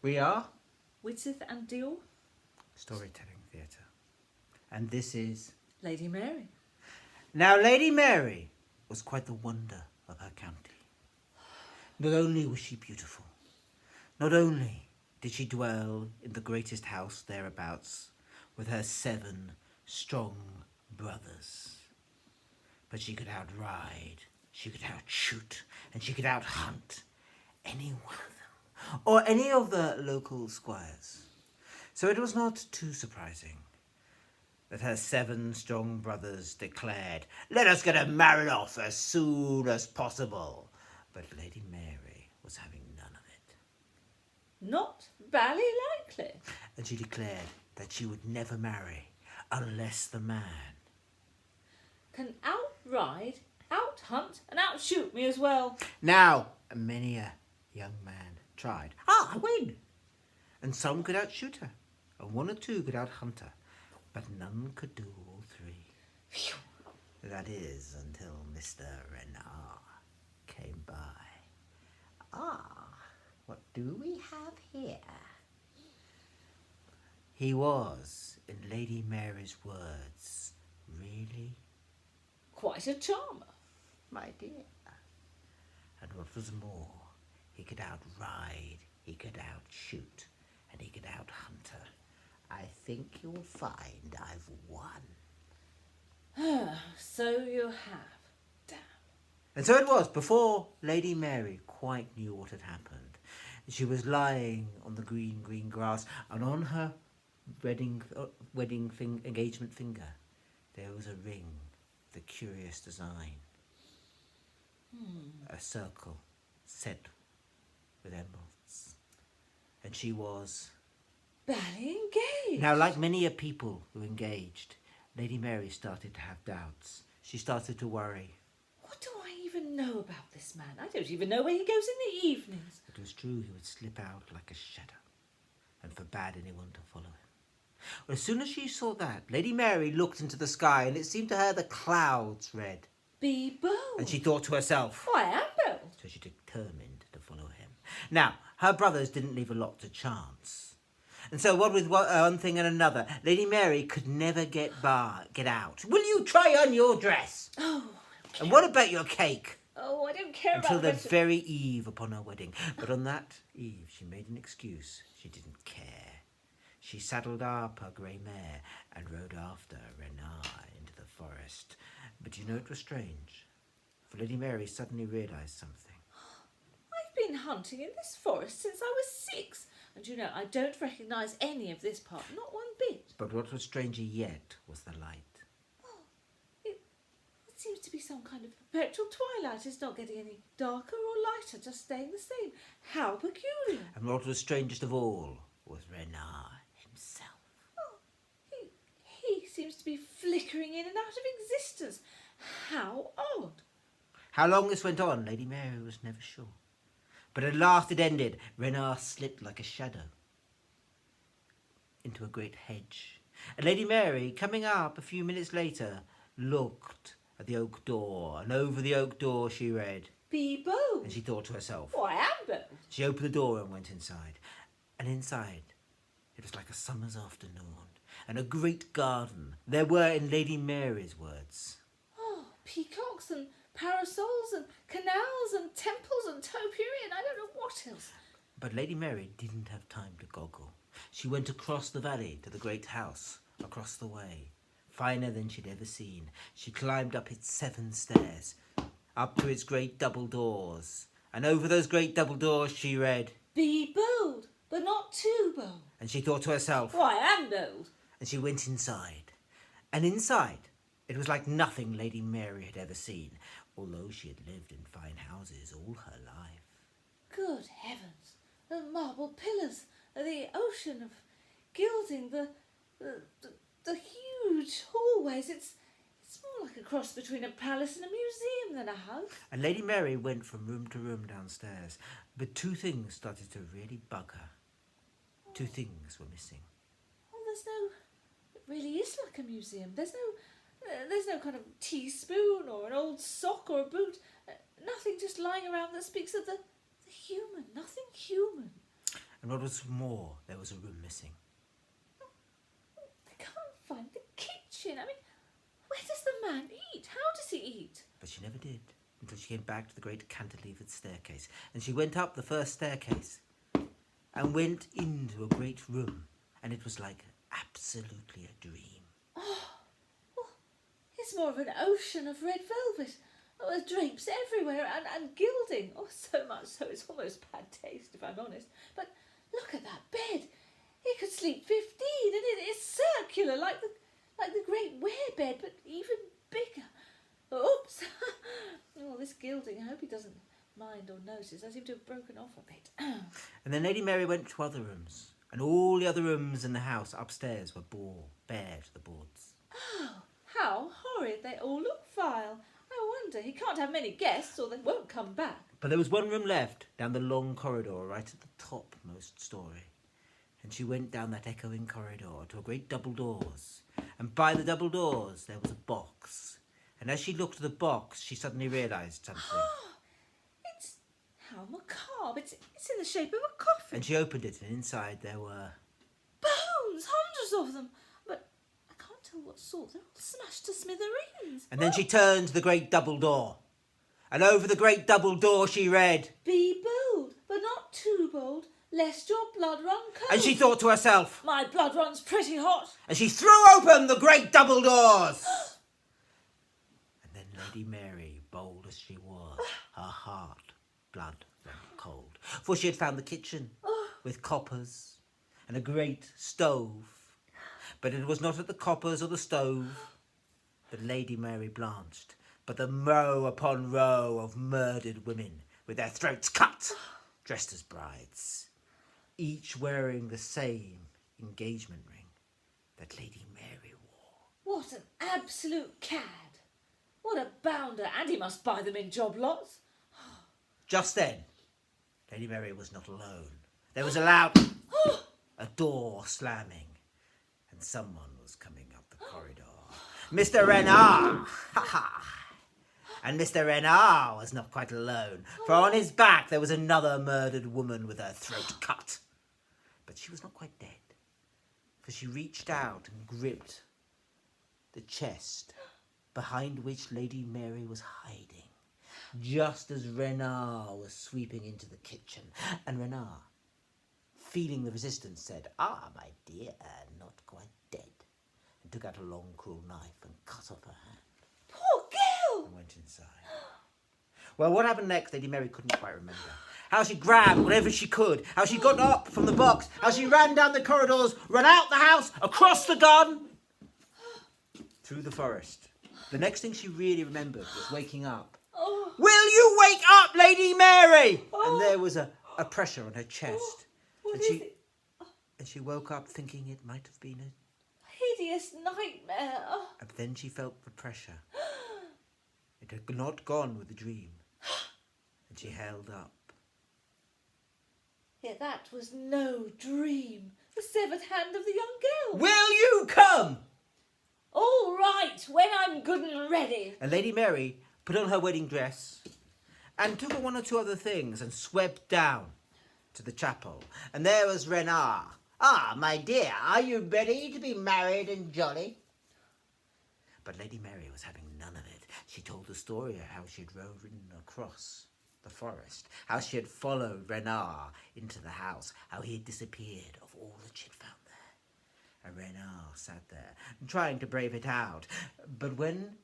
We are Widsith and Deal. Storytelling Theatre. And this is... Lady Mary. Now, Lady Mary was quite the wonder of her county. Not only was she beautiful, not only did she dwell in the greatest house thereabouts with her 7 strong brothers, but she could outride, she could outshoot, and she could outhunt any one of them, or any of the local squires. So it was not too surprising that her 7 strong brothers declared, "Let us get her married off as soon as possible." But Lady Mary was having none of it. Not bally likely. And she declared that she would never marry unless the man can outride, outhunt, and outshoot me as well. Now, many a young man tried. I win! And some could outshoot her, and 1 or 2 could outhunt her, but none could do all 3. Phew. That is, until Mr. Renard came by. What do we have here? He was, in Lady Mary's words, really Quite a charmer. my dear. And what was more, he could outride, he could outshoot, and he could outhunt her. I think you'll find I've won. So you have. Damn. And so it was, before Lady Mary quite knew what had happened. She was lying on the green grass, and on her engagement finger, there was a ring, the curious design. A circle set with emeralds. And she was... Bally engaged. Now, like many a people who engaged, Lady Mary started to have doubts. She started to worry. What do I even know about this man? I don't even know where he goes in the evenings. It was true he would slip out like a shadow and forbade anyone to follow him. Well, as soon as she saw that, Lady Mary looked into the sky, and it seemed to her the clouds read. Be bold. And she thought to herself, I am bold. so she determined to follow him. Now, her brothers didn't leave a lot to chance. And so, what with one thing and another, Lady Mary could never get out. Will you try on your dress? Oh, And what about your cake? I don't care Until about the that. very eve upon her wedding. But on that eve, she made an excuse. She didn't care. She saddled up her grey mare and rode after Renard into the forest. But you know, it was strange, for Lady Mary suddenly realised something. I've been hunting in this forest since I was 6. And you know, I don't recognise any of this part, not one bit. But what was stranger yet was the light. It seems to be some kind of perpetual twilight. It's not getting any darker or lighter, just staying the same. How peculiar. And what was strangest of all was Renard himself. He seems to be flickering in and out of existence. How odd. How long this went on, Lady Mary was never sure. But at last it ended. Renard slipped like a shadow into a great hedge. And Lady Mary, coming up a few minutes later, looked at the oak door, and over the oak door she read. Be bold. And she thought to herself. I am bold. She opened the door and went inside. And inside, it was like a summer's afternoon, and a great garden. There were, in Lady Mary's words, Peacocks and parasols and canals and temples and topiary and I don't know what else. But Lady Mary didn't have time to goggle. She went across the valley to the great house, across the way, finer than she'd ever seen. She climbed up its 7 stairs, up to its great double doors, and over those great double doors she read. Be bold, but not too bold. And she thought to herself. I am bold. And she went inside. And inside, it was like nothing Lady Mary had ever seen, although she had lived in fine houses all her life. Good heavens, the marble pillars, the ocean of gilding, the huge hallways. It's more like a cross between a palace and a museum than a house. And Lady Mary went from room to room downstairs, but 2 things started to really bug her. 2 things were missing. It really is like a museum. There's no kind of teaspoon or an old sock or a boot. Nothing just lying around that speaks of the human. Nothing human. And what was more, there was a room missing. I can't find the kitchen. I mean, where does the man eat? How does he eat? But she never did, until she came back to the great cantilevered staircase. And she went up the first staircase and went into a great room. And it was like absolutely a dream. Well, it's more of an ocean of red velvet. Oh, there's drapes everywhere and gilding. Oh, so much so it's almost bad taste, if I'm honest. But look at that bed. It could sleep 15, and it is circular, like the great werebed, but even bigger. Oops! Oh, this gilding, I hope he doesn't mind or notice. I seem to have broken off a bit. And then Lady Mary went to other rooms. And all the other rooms in the house upstairs were bare to the boards. Oh, how horrid. They all look vile. I wonder, he can't have many guests or they won't come back. But there was one room left down the long corridor right at the topmost story. And she went down that echoing corridor to a great double doors. And by the double doors there was a box. And as she looked at the box, she suddenly realised something. It's how macabre. It's in the shape of a coffin. And she opened it, and inside there were... bones, hundreds of them. But I can't tell what sort. They're all smashed to smithereens. And then she turned to the great double door. And over the great double door she read... Be bold, but not too bold, lest your blood run cold. And she thought to herself... My blood runs pretty hot. And she threw open the great double doors. And then Lady Mary, bold as she was, her heart, blood ran cold. For she had found the kitchen with coppers and a great stove. But it was not at the coppers or the stove that Lady Mary blanched, but the row upon row of murdered women with their throats cut, dressed as brides, each wearing the same engagement ring that Lady Mary wore. What an absolute cad. What a bounder. And he must buy them in job lots. Just then, Lady Mary was not alone. There was a loud... a door slamming, and someone was coming up the corridor. Mr. Renard! Ha ha! And Mr. Renard was not quite alone, for on his back there was another murdered woman with her throat cut. But she was not quite dead, for she reached out and gripped the chest behind which Lady Mary was hiding, just as Renard was sweeping into the kitchen. And Renard, feeling the resistance, said, "Ah, my dear, not quite dead," and took out a long, cruel knife and cut off her hand. Poor girl! And went inside. Well, what happened next, Lady Mary couldn't quite remember. How she grabbed whatever she could, how she got up from the box, how she ran down the corridors, ran out the house, across the garden, through the forest. The next thing she really remembered was waking up. Oh. "Will you wake up, Lady Mary?" Oh. And there was a pressure on her chest. What and is she it? and she woke up thinking it might have been a... Hideous nightmare. Oh. And then she felt the pressure. It had not gone with the dream. And she held up. Yet that was no dream. The severed hand of the young girl. "Will you come?" All right, when I'm good and ready. And Lady Mary put on her wedding dress and took one or two other things and swept down to the chapel. And there was Renard. "Ah, my dear, are you ready to be married and jolly?" But Lady Mary was having none of it. She told the story of how she had ridden across the forest, how she had followed Renard into the house, how he had disappeared of all that she had found there. And Renard sat there, trying to brave it out. But when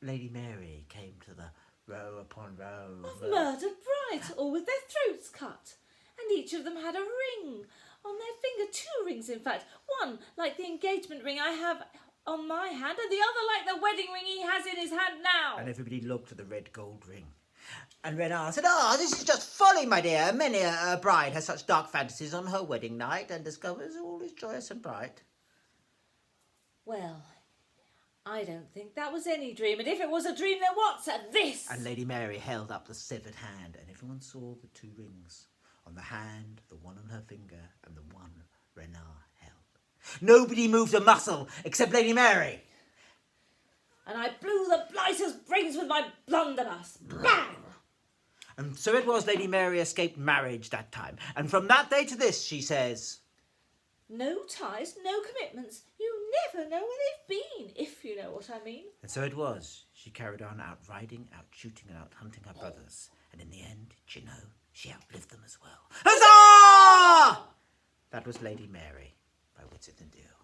Lady Mary came to the row upon row Of murdered brides, all with their throats cut. And each of them had a ring on their finger. 2 rings, in fact. One like the engagement ring I have on my hand, and the other like the wedding ring he has in his hand now. And everybody looked at the red gold ring. And Renard said, "Ah, this is just folly, my dear. Many a bride has such dark fantasies on her wedding night and discovers all is joyous and bright." Well, I don't think that was any dream, and if it was a dream, then what's this? And Lady Mary held up the severed hand, and everyone saw the 2 rings on the hand, the one on her finger, and the one Renard held. Nobody moved a muscle except Lady Mary. And I blew the blighter's brains with my blunderbuss. Bang! And so it was Lady Mary escaped marriage that time. And from that day to this, she says, no ties, no commitments. You never know where they've been, if you know what I mean. and so it was. She carried on out riding, out shooting, and out hunting her brothers. And in the end, do you know, she outlived them as well. Huzzah! That was Lady Mary by Whitsitt and Deal.